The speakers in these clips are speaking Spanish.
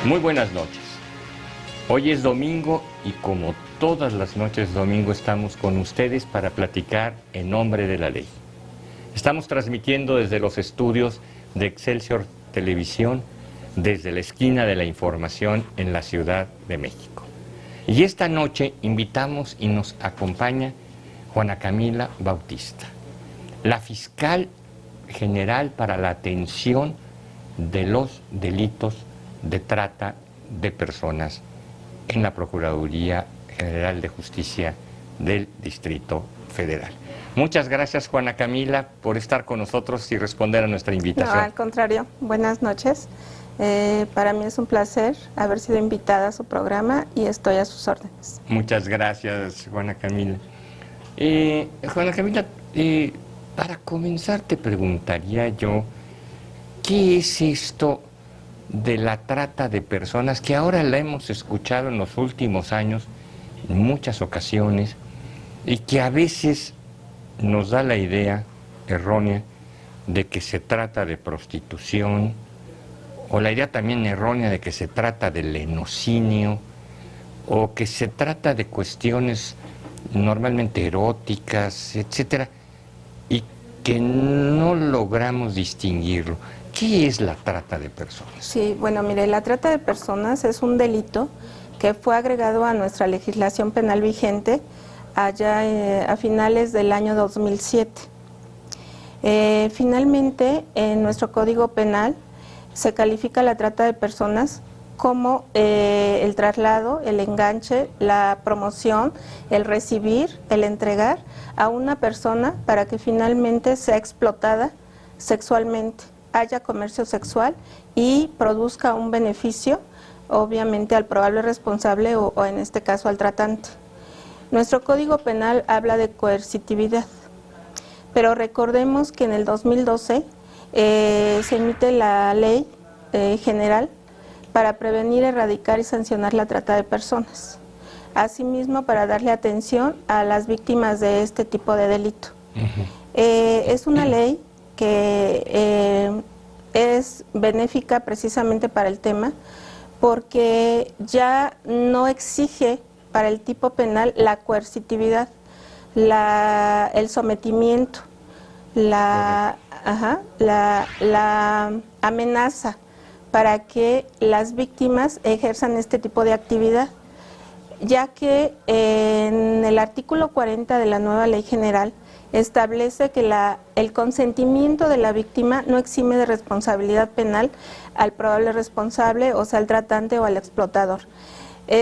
Muy buenas noches. Hoy es domingo y como todas las noches domingo estamos con ustedes para platicar en nombre de la ley. Estamos transmitiendo desde los estudios de Excelsior Televisión, desde la esquina de la información en la Ciudad de México. Y esta noche invitamos y nos acompaña Juana Camila Bautista, la fiscal general para la atención de los delitos de trata de personas en la Procuraduría General de Justicia del Distrito Federal. Muchas gracias, Juana Camila, por estar con nosotros y responder a nuestra invitación. No, al contrario, buenas noches. Para mí es un placer haber sido invitada a su programa y estoy a sus órdenes. Muchas gracias, Juana Camila. Juana Camila, para comenzar te preguntaría yo, ¿qué es esto de la trata de personas que ahora la hemos escuchado en los últimos años en muchas ocasiones y que a veces nos da la idea errónea de que se trata de prostitución, o la idea también errónea de que se trata de lenocinio, o que se trata de cuestiones normalmente eróticas, etcétera, y que no logramos distinguirlo? ¿Qué es la trata de personas? Sí, bueno, mire, la trata de personas es un delito que fue agregado a nuestra legislación penal vigente allá a finales del año 2007. Finalmente, en nuestro Código Penal se califica la trata de personas como el traslado, el enganche, la promoción, el recibir, el entregar a una persona para que finalmente sea explotada sexualmente, haya comercio sexual y produzca un beneficio, obviamente al probable responsable o en este caso al tratante. Nuestro Código Penal habla de coercitividad, pero recordemos que en el 2012 se emite la Ley General para prevenir, erradicar y sancionar la trata de personas. Asimismo, para darle atención a las víctimas de este tipo de delito. Es una ley que es benéfica precisamente para el tema, porque ya no exige para el tipo penal la coercitividad, el sometimiento, la amenaza para que las víctimas ejerzan este tipo de actividad, ya que en el artículo 40 de la nueva Ley General establece que el consentimiento de la víctima no exime de responsabilidad penal al probable responsable, o sea, al tratante o al explotador.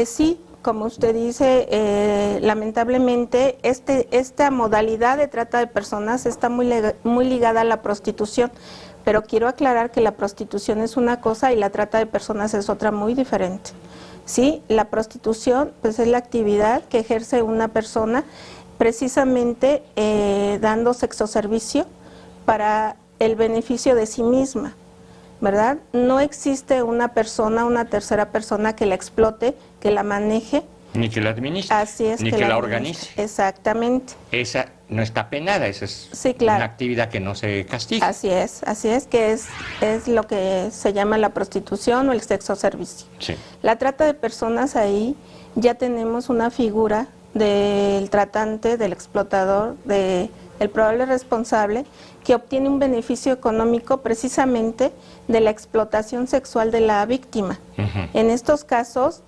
Sí, como usted dice, lamentablemente esta modalidad de trata de personas está muy ligada a la prostitución, pero quiero aclarar que la prostitución es una cosa y la trata de personas es otra muy diferente. Sí, la prostitución pues es la actividad que ejerce una persona precisamente dando sexoservicio para el beneficio de sí misma, ¿verdad? No existe una persona, una tercera persona que la explote, que la maneje. Ni que la administre, así es, ni que la organice. Exactamente. Esa no está penada, esa es sí, claro. Una actividad que no se castiga. Así es, que es lo que se llama la prostitución o el sexoservicio. Sí. La trata de personas, ahí ya tenemos una figura del tratante, del explotador, del probable responsable, que obtiene un beneficio económico precisamente de la explotación sexual de la víctima. En estos casos,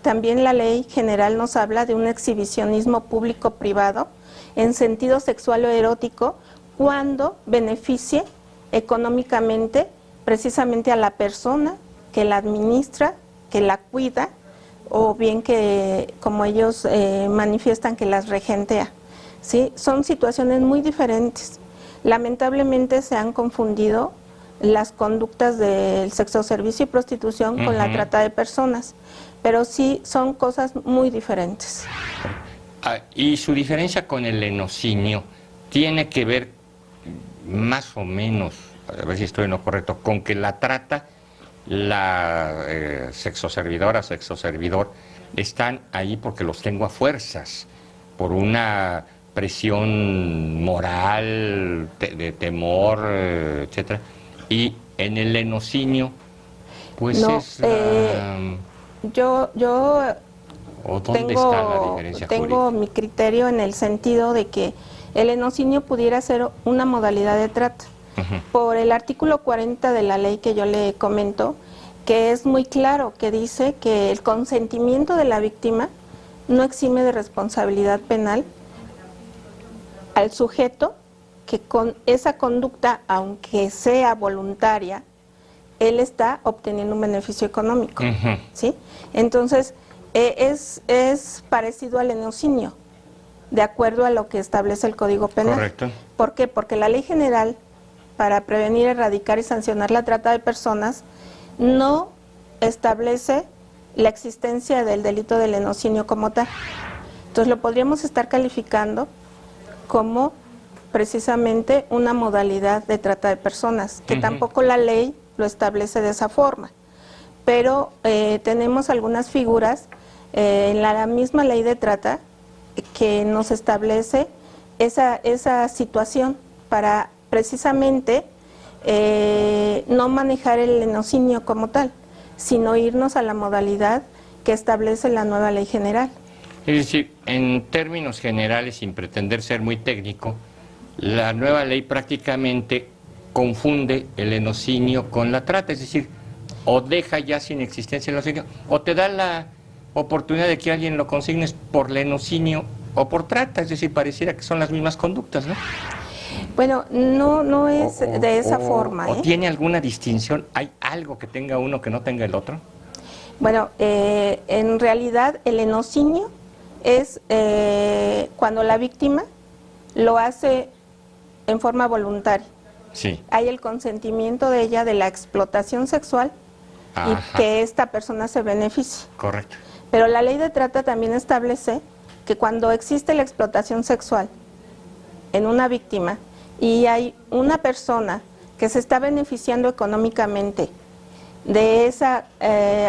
también la Ley General nos habla de un exhibicionismo público-privado en sentido sexual o erótico cuando beneficie económicamente precisamente a la persona que la administra, que la cuida, o bien que, como ellos manifiestan, que las regentea. ¿Sí? Son situaciones muy diferentes. Lamentablemente se han confundido las conductas del sexoservicio y prostitución con la trata de personas, pero sí son cosas muy diferentes. Y su diferencia con el lenocinio tiene que ver más o menos, a ver si estoy en lo correcto, con que la trata, la sexoservidora, sexoservidor, están ahí porque los tengo a fuerzas, por una presión moral, de temor, etcétera. Y en el lenocinio Pues No, es la... yo ¿O dónde está la diferencia tengo jurídica? mi criterio en el sentido de que el lenocinio pudiera ser una modalidad de trata. Ujú. Por el artículo 40 de la ley que yo le comento, que es muy claro, que dice que el consentimiento de la víctima no exime de responsabilidad penal al sujeto que con esa conducta, aunque sea voluntaria, él está obteniendo un beneficio económico. Ujú. ¿Sí? Entonces, es parecido al lenocinio, de acuerdo a lo que establece el Código Penal. Correcto. ¿Por qué? Porque la Ley General, para prevenir, erradicar y sancionar la trata de personas, no establece la existencia del delito de lenocinio como tal. Entonces, lo podríamos estar calificando como precisamente una modalidad de trata de personas, que Ujú. tampoco la ley lo establece de esa forma. Pero tenemos algunas figuras en la misma ley de trata que nos establece esa situación para precisamente no manejar el lenocinio como tal, sino irnos a la modalidad que establece la nueva ley general. Es decir, en términos generales, sin pretender ser muy técnico, la nueva ley prácticamente confunde el lenocinio con la trata, es decir, o deja ya sin existencia el lenocinio, o te da la oportunidad de que alguien lo consignes por lenocinio o por trata, es decir, pareciera que son las mismas conductas, ¿no? Bueno, no es de esa forma. ¿O tiene alguna distinción? ¿Hay algo que tenga uno que no tenga el otro? Bueno, en realidad el lenocinio es cuando la víctima lo hace en forma voluntaria. Sí. Hay el consentimiento de ella de la explotación sexual Ajá. y que esta persona se beneficie. Correcto. Pero la ley de trata también establece que cuando existe la explotación sexual en una víctima y hay una persona que se está beneficiando económicamente de esa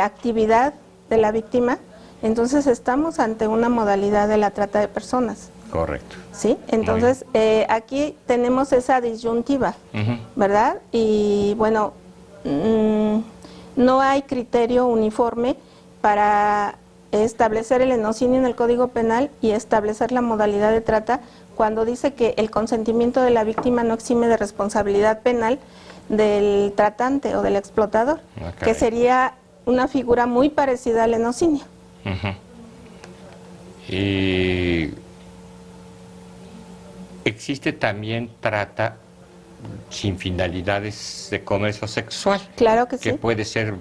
actividad de la víctima, entonces estamos ante una modalidad de la trata de personas. Correcto. ¿Sí? Entonces, aquí tenemos esa disyuntiva, Ujú. ¿verdad? Y bueno, no hay criterio uniforme para establecer el lenocinio en el Código Penal y establecer la modalidad de trata cuando dice que el consentimiento de la víctima no exime de responsabilidad penal del tratante o del explotador, Ah, que caray. sería una figura muy parecida al lenocinio. Ujú. Y existe también trata sin finalidades de comercio sexual, Claro que que sí. puede ser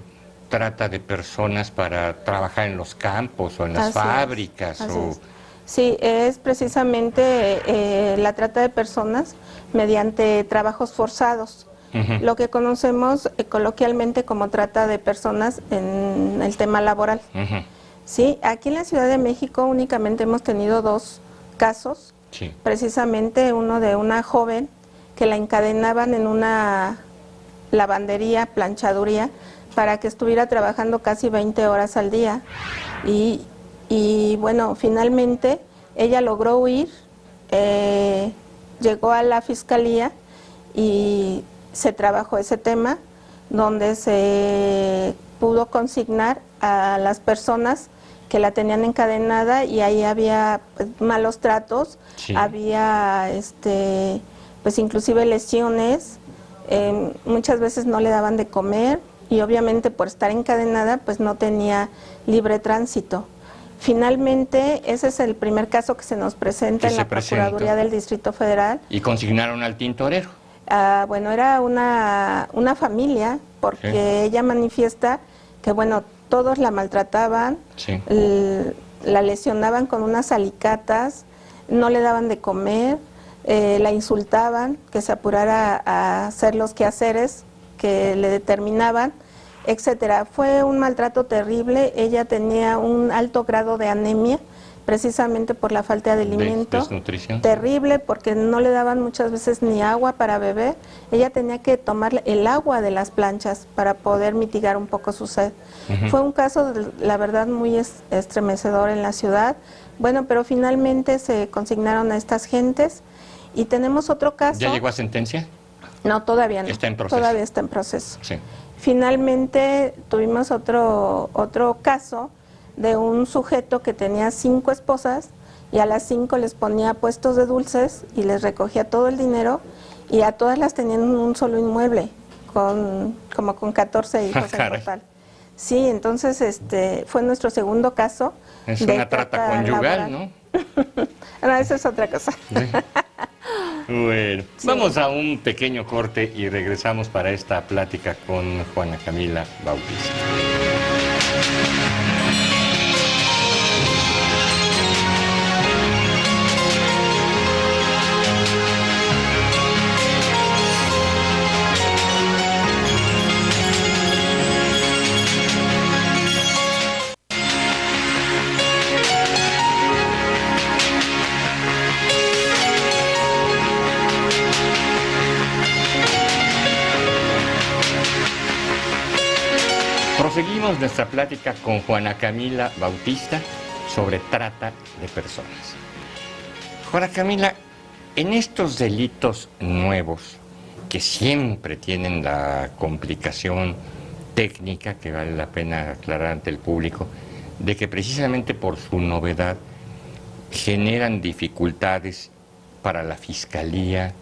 trata de personas para trabajar en los campos o en las Así es, fábricas así o es. Sí, es precisamente la trata de personas mediante trabajos forzados, Ujú. lo que conocemos coloquialmente como trata de personas en el tema laboral. Ujú. Sí, aquí en la Ciudad de México únicamente hemos tenido 2 casos, Sí. precisamente uno de una joven que la encadenaban en una lavandería, planchaduría, para que estuviera trabajando casi 20 horas al día. Y bueno, finalmente ella logró huir, llegó a la fiscalía y se trabajó ese tema, donde se pudo consignar a las personas que la tenían encadenada y ahí había pues, malos tratos, Sí. había pues inclusive lesiones, muchas veces no le daban de comer y obviamente por estar encadenada pues no tenía libre tránsito. Finalmente, ese es el primer caso que se nos presenta Que en se la Procuraduría presenta. del Distrito Federal. Y consignaron al tintorero. Bueno, era una familia, porque Sí. ella manifiesta que, bueno, todos la maltrataban, Sí. la lesionaban con unas alicatas, no le daban de comer, la insultaban, que se apurara a hacer los quehaceres que le determinaban, etcétera. Fue un maltrato terrible. Ella tenía un alto grado de anemia, precisamente por la falta de alimento. Desnutrición. Terrible, porque no le daban muchas veces ni agua para beber. Ella tenía que tomar el agua de las planchas para poder mitigar un poco su sed. Ujú. Fue un caso, la verdad, muy estremecedor en la ciudad. Bueno, pero finalmente se consignaron a estas gentes. Y tenemos otro caso. ¿Ya llegó a sentencia? No, todavía no. Está en proceso. Todavía está en proceso. Sí. Finalmente tuvimos otro caso de un sujeto que tenía 5 esposas y a las 5 les ponía puestos de dulces y les recogía todo el dinero y a todas las tenían en un solo inmueble, como con 14 hijos en total. Sí, entonces fue nuestro segundo caso. Es una trata conyugal, laboral, ¿no? No, eso es otra cosa. Sí. Bueno, sí. Vamos a un pequeño corte y regresamos para esta plática con Juana Camila Bautista. Proseguimos nuestra plática con Juana Camila Bautista sobre trata de personas. Juana Camila, en estos delitos nuevos, que siempre tienen la complicación técnica, que vale la pena aclarar ante el público, de que precisamente por su novedad generan dificultades para la Fiscalía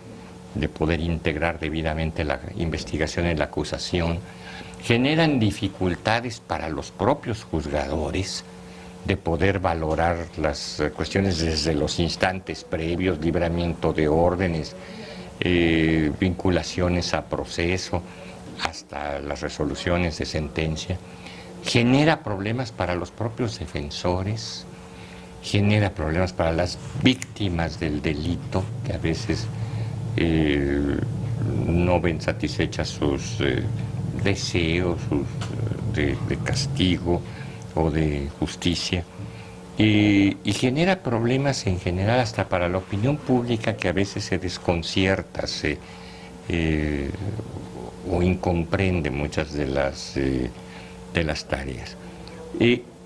de poder integrar debidamente la investigación y la acusación, generan dificultades para los propios juzgadores de poder valorar las cuestiones desde los instantes previos, libramiento de órdenes, vinculaciones a proceso, hasta las resoluciones de sentencia. Genera problemas para los propios defensores, genera problemas para las víctimas del delito, que a veces no ven satisfechas sus deseos de castigo o de justicia, y genera problemas en general hasta para la opinión pública, que a veces se desconcierta o incomprende muchas de las tareas.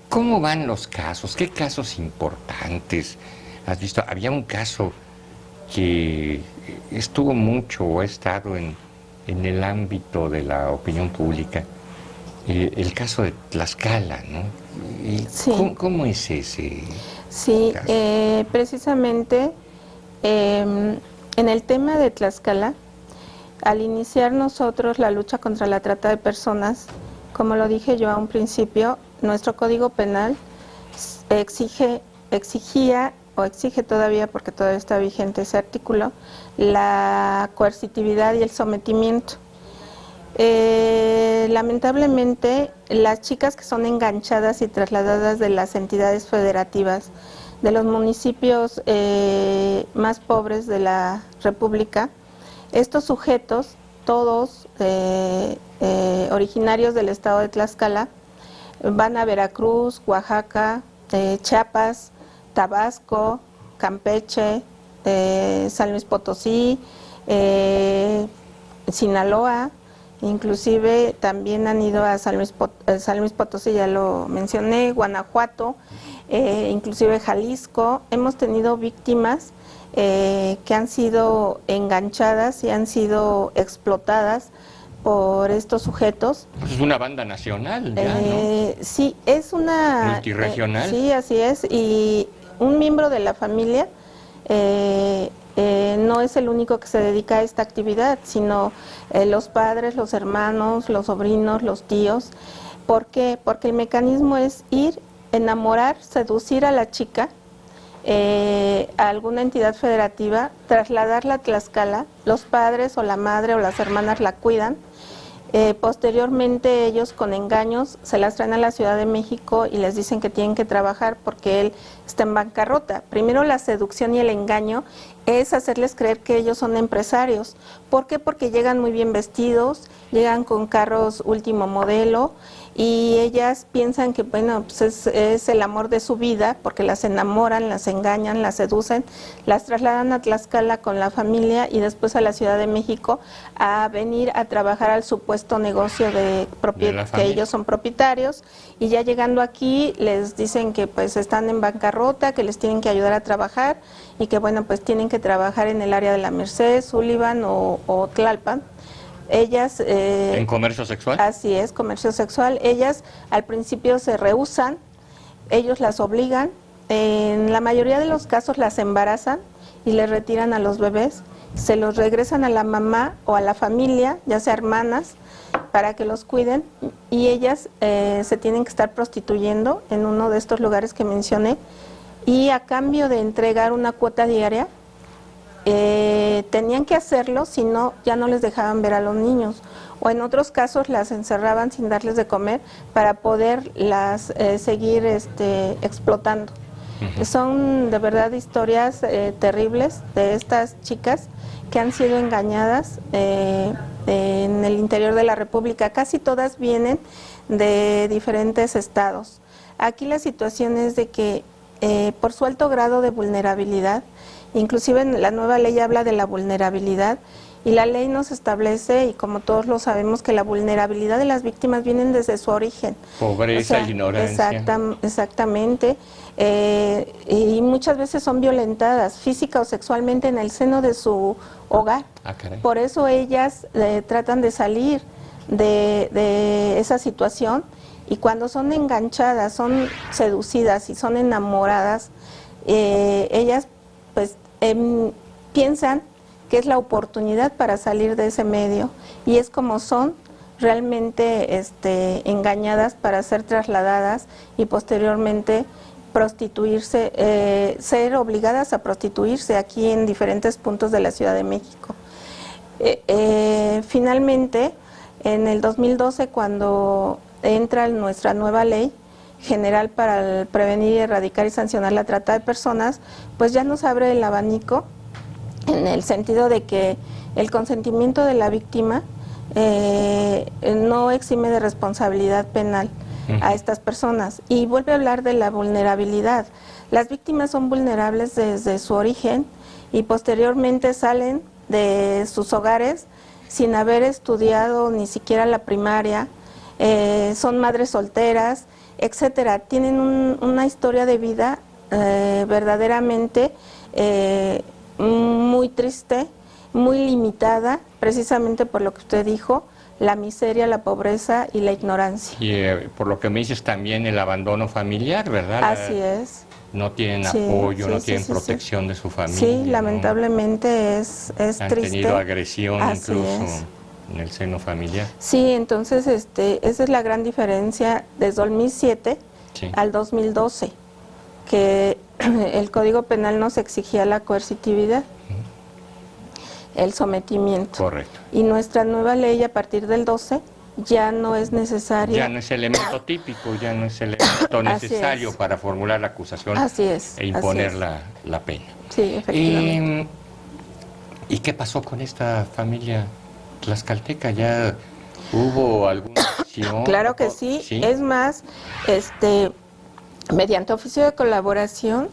¿Cómo van los casos? ¿Qué casos importantes has visto? Había un caso que estuvo mucho o ha estado en el ámbito de la opinión pública, el caso de Tlaxcala, ¿no? Sí. ¿Cómo es ese Sí, caso? Precisamente en el tema de Tlaxcala, al iniciar nosotros la lucha contra la trata de personas, como lo dije yo a un principio, nuestro Código Penal exigía o exige todavía, porque todavía está vigente ese artículo, la coercitividad y el sometimiento. Lamentablemente, las chicas que son enganchadas y trasladadas de las entidades federativas, de los municipios más pobres de la República, estos sujetos, todos originarios del estado de Tlaxcala, van a Veracruz, Oaxaca, Chiapas, Tabasco, Campeche, San Luis Potosí, Sinaloa, inclusive también han ido a San Luis Potosí, ya lo mencioné, Guanajuato, inclusive Jalisco. Hemos tenido víctimas que han sido enganchadas y han sido explotadas por estos sujetos. Es una banda nacional, ya, ¿no? Sí, es una... Multirregional. Sí, así es, y un miembro de la familia no es el único que se dedica a esta actividad, sino los padres, los hermanos, los sobrinos, los tíos. ¿Por qué? Porque el mecanismo es ir, enamorar, seducir a la chica a alguna entidad federativa, trasladarla a Tlaxcala, los padres o la madre o las hermanas la cuidan, posteriormente ellos con engaños se las traen a la Ciudad de México y les dicen que tienen que trabajar porque él está en bancarrota. Primero la seducción y el engaño es hacerles creer que ellos son empresarios. ¿Por qué? Porque llegan muy bien vestidos, llegan con carros último modelo y ellas piensan que bueno, pues es el amor de su vida porque las enamoran, las engañan, las seducen, las trasladan a Tlaxcala con la familia y después a la Ciudad de México a venir a trabajar al supuesto negocio de que ellos son propietarios, y ya llegando aquí les dicen que pues están en bancarrota, que les tienen que ayudar a trabajar y que bueno, pues tienen que trabajar en el área de la Merced, Sullivan o Tlalpan. Ellas... ¿En comercio sexual? Así es, comercio sexual. Ellas al principio se rehúsan, ellos las obligan, en la mayoría de los casos las embarazan y les retiran a los bebés, se los regresan a la mamá o a la familia, ya sea hermanas, para que los cuiden, y ellas se tienen que estar prostituyendo en uno de estos lugares que mencioné, y a cambio de entregar una cuota diaria, tenían que hacerlo, si no, ya no les dejaban ver a los niños, o en otros casos las encerraban sin darles de comer para poderlas seguir explotando. Son de verdad historias terribles de estas chicas que han sido engañadas en el interior de la República. Casi todas vienen de diferentes estados. Aquí la situación es de que por su alto grado de vulnerabilidad, inclusive la nueva ley habla de la vulnerabilidad, y la ley nos establece, y como todos lo sabemos, que la vulnerabilidad de las víctimas vienen desde su origen. Pobreza, ignorancia. Exactamente. Y muchas veces son violentadas física o sexualmente en el seno de su hogar. Por eso ellas tratan de salir de esa situación, y cuando son enganchadas, son seducidas y son enamoradas, ellas pues piensan que es la oportunidad para salir de ese medio, y es como son realmente engañadas para ser trasladadas y posteriormente prostituirse, ser obligadas a prostituirse aquí en diferentes puntos de la Ciudad de México. Finalmente, en el 2012, cuando entra nuestra nueva ley general para prevenir, erradicar y sancionar la trata de personas, pues ya nos abre el abanico en el sentido de que el consentimiento de la víctima no exime de responsabilidad penal a estas personas. Y vuelve a hablar de la vulnerabilidad. Las víctimas son vulnerables desde su origen y posteriormente salen de sus hogares sin haber estudiado ni siquiera la primaria, son madres solteras, etcétera. Tienen una historia de vida verdaderamente muy triste, muy limitada, precisamente por lo que usted dijo, la miseria, la pobreza y la ignorancia. Y por lo que me dices también el abandono familiar, ¿verdad? Así es. No tienen apoyo, no tienen protección de su familia. Sí, lamentablemente es triste. Han tenido agresión incluso en el seno familiar. Sí, entonces esa es la gran diferencia desde 2007 al 2012, que el Código Penal nos exigía la coercitividad, el sometimiento. Correcto. Y nuestra nueva ley a partir del 12 ya no es necesario. Ya no es elemento típico, ya no es elemento necesario para formular la acusación e imponer la pena. Sí, efectivamente. ¿Y qué pasó con esta familia tlaxcalteca? ¿Ya hubo alguna acción? Claro que sí. Es más, mediante oficio de colaboración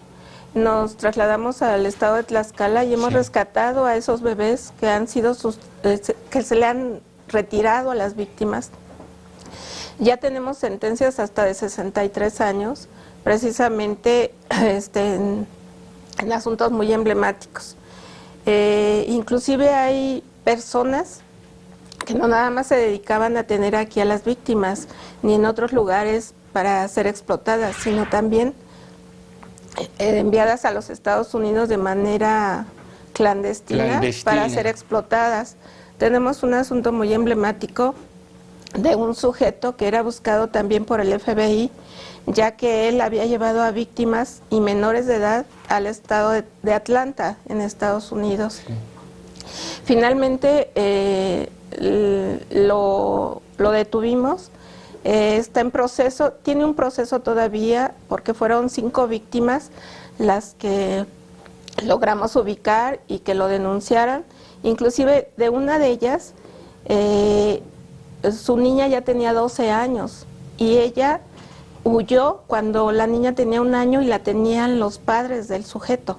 nos trasladamos al estado de Tlaxcala y hemos rescatado a esos bebés que han sido que se le han retirado a las víctimas. Ya tenemos sentencias hasta de 63 años, precisamente en asuntos muy emblemáticos. Inclusive hay personas que no nada más se dedicaban a tener aquí a las víctimas, ni en otros lugares para ser explotadas, sino también enviadas a los Estados Unidos de manera clandestina para ser explotadas. Tenemos un asunto muy emblemático de un sujeto que era buscado también por el FBI, ya que él había llevado a víctimas y menores de edad al estado de Atlanta, en Estados Unidos. Finalmente lo detuvimos, está en proceso, tiene un proceso todavía porque fueron 5 víctimas las que logramos ubicar y que lo denunciaran. Inclusive de una de ellas, su niña ya tenía 12 años y ella huyó cuando la niña tenía 1 año y la tenían los padres del sujeto.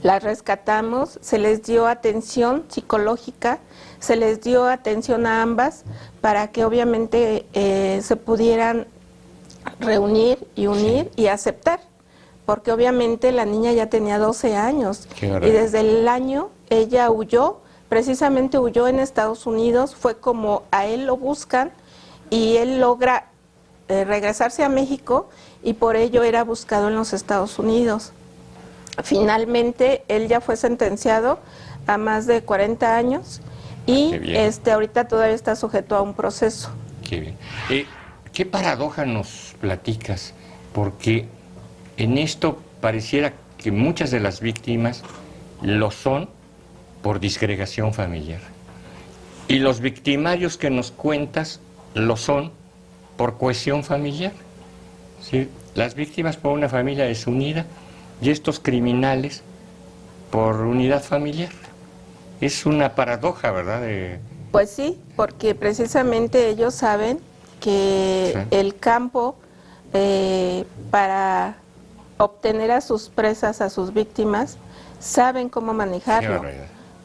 La rescatamos, se les dio atención psicológica, se les dio atención a ambas para que obviamente se pudieran reunir y unir y aceptar, porque obviamente la niña ya tenía 12 años y desde el año ella huyó precisamente huyó en Estados Unidos, fue como a él lo buscan y él logra regresarse a México y por ello era buscado en los Estados Unidos. Finalmente, él ya fue sentenciado a más de 40 años y ahorita todavía está sujeto a un proceso. Qué bien. ¿Qué paradoja nos platicas? Porque en esto pareciera que muchas de las víctimas lo son por disgregación familiar. Y los victimarios que nos cuentas lo son por cohesión familiar. ¿Sí? Las víctimas por una familia desunida y estos criminales por unidad familiar. Es una paradoja, ¿verdad? Pues sí, porque precisamente ellos saben que el campo para obtener a sus presas, a sus víctimas, saben cómo manejarlo.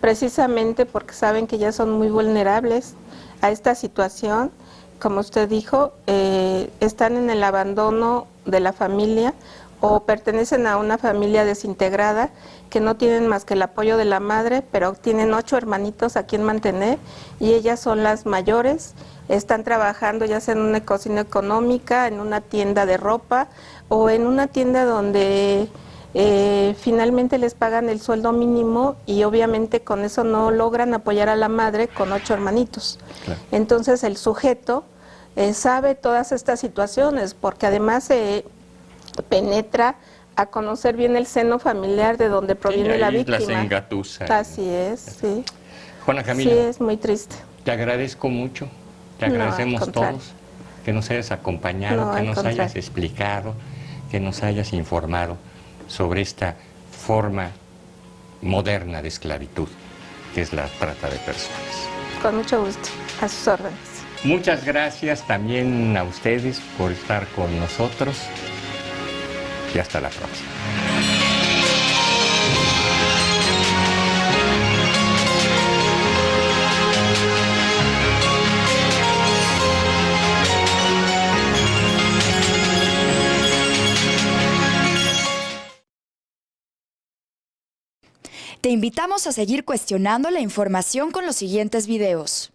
Precisamente porque saben que ya son muy vulnerables a esta situación. Como usted dijo, están en el abandono de la familia o pertenecen a una familia desintegrada que no tienen más que el apoyo de la madre, pero tienen 8 hermanitos a quien mantener y ellas son las mayores. Están trabajando ya sea en una cocina económica, en una tienda de ropa o en una tienda donde finalmente les pagan el sueldo mínimo y obviamente con eso no logran apoyar a la madre con 8 hermanitos. Claro. Entonces el sujeto sabe todas estas situaciones porque además penetra a conocer bien el seno familiar de donde proviene la víctima. Las engatusa. Así es, sí. Juana Camila. Sí, es muy triste. Te agradezco mucho, te agradecemos todos que nos hayas acompañado, que nos hayas explicado, que nos hayas informado sobre esta forma moderna de esclavitud, que es la trata de personas. Con mucho gusto, a sus órdenes. Muchas gracias también a ustedes por estar con nosotros y hasta la próxima. Te invitamos a seguir cuestionando la información con los siguientes videos.